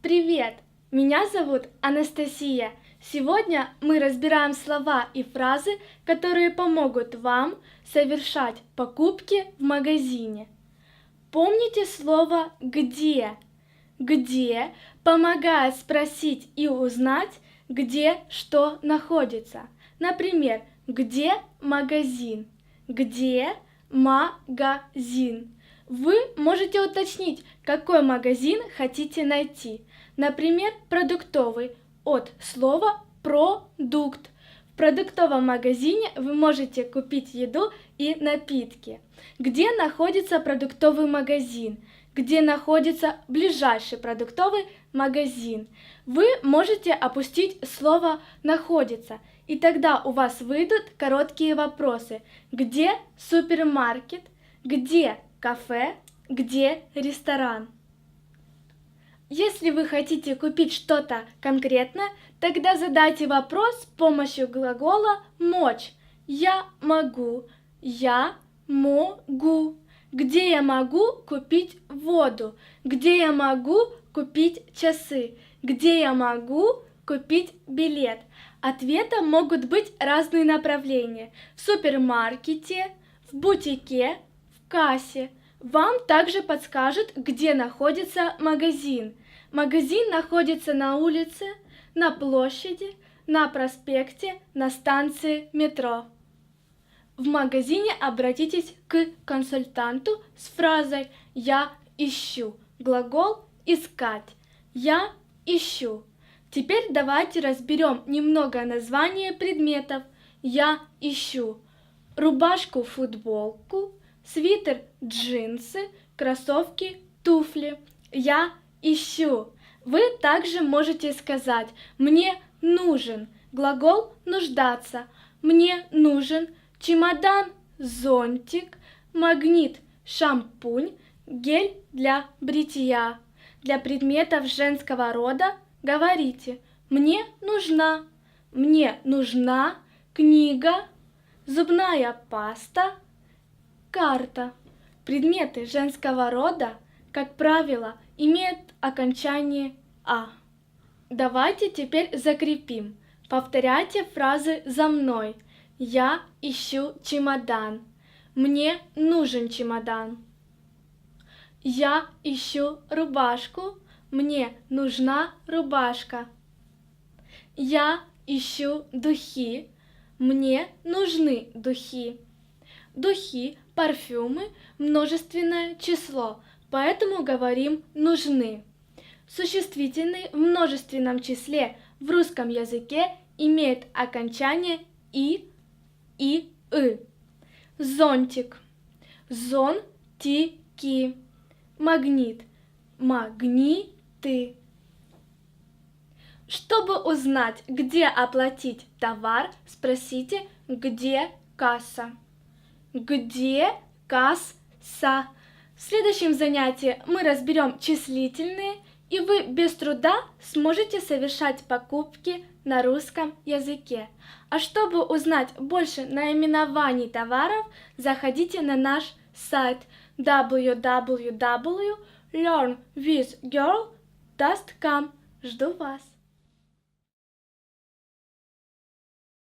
Привет! Меня зовут Анастасия. Сегодня мы разбираем слова и фразы, которые помогут вам совершать покупки в магазине. Помните слово «где»? «Где» помогает спросить и узнать, где что находится. Например, где магазин? Где магазин? Вы можете уточнить, какой магазин хотите найти. Например, продуктовый от слова «продукт». В продуктовом магазине вы можете купить еду и напитки. Где находится продуктовый магазин? Где находится ближайший продуктовый магазин? Вы можете опустить слово «находится», и тогда у вас выйдут короткие вопросы. Где супермаркет? Где кафе? Где ресторан? Если вы хотите купить что-то конкретное, тогда задайте вопрос с помощью глагола «мочь». Я могу, я могу. Где я могу купить воду? Где я могу купить часы? Где я могу купить билет? Ответом могут быть разные направления. В супермаркете, в бутике, в кассе. Вам также подскажут, где находится магазин. Магазин находится на улице, на площади, на проспекте, на станции метро. В магазине обратитесь к консультанту с фразой «Я ищу». Глагол «искать». Я ищу. Теперь давайте разберем немного названия предметов. Я ищу рубашку-футболку, свитер, джинсы, кроссовки, туфли. Я ищу. Вы также можете сказать «мне нужен». Глагол «нуждаться». Мне нужен чемодан, зонтик, магнит, шампунь, гель для бритья. Для предметов женского рода говорите «мне нужна», «мне нужна книга», «зубная паста», «карта». Предметы женского рода, как правило, имеют окончание «а». Давайте теперь закрепим. Повторяйте фразы за мной. Я ищу чемодан. Мне нужен чемодан. Я ищу рубашку. Мне нужна рубашка. Я ищу духи. Мне нужны духи. Духи, парфюмы, множественное число, поэтому говорим «нужны». Существительный в множественном числе в русском языке имеет окончание «и», «и», «ы». Зонтик, зонтики. Магнит, магниты. Чтобы узнать, где оплатить товар, спросите, где касса. Где касса? В следующем занятии мы разберем числительные, и вы без труда сможете совершать покупки на русском языке. А чтобы узнать больше наименований товаров, заходите на наш сайт www.learnwithgirl.com. Жду вас!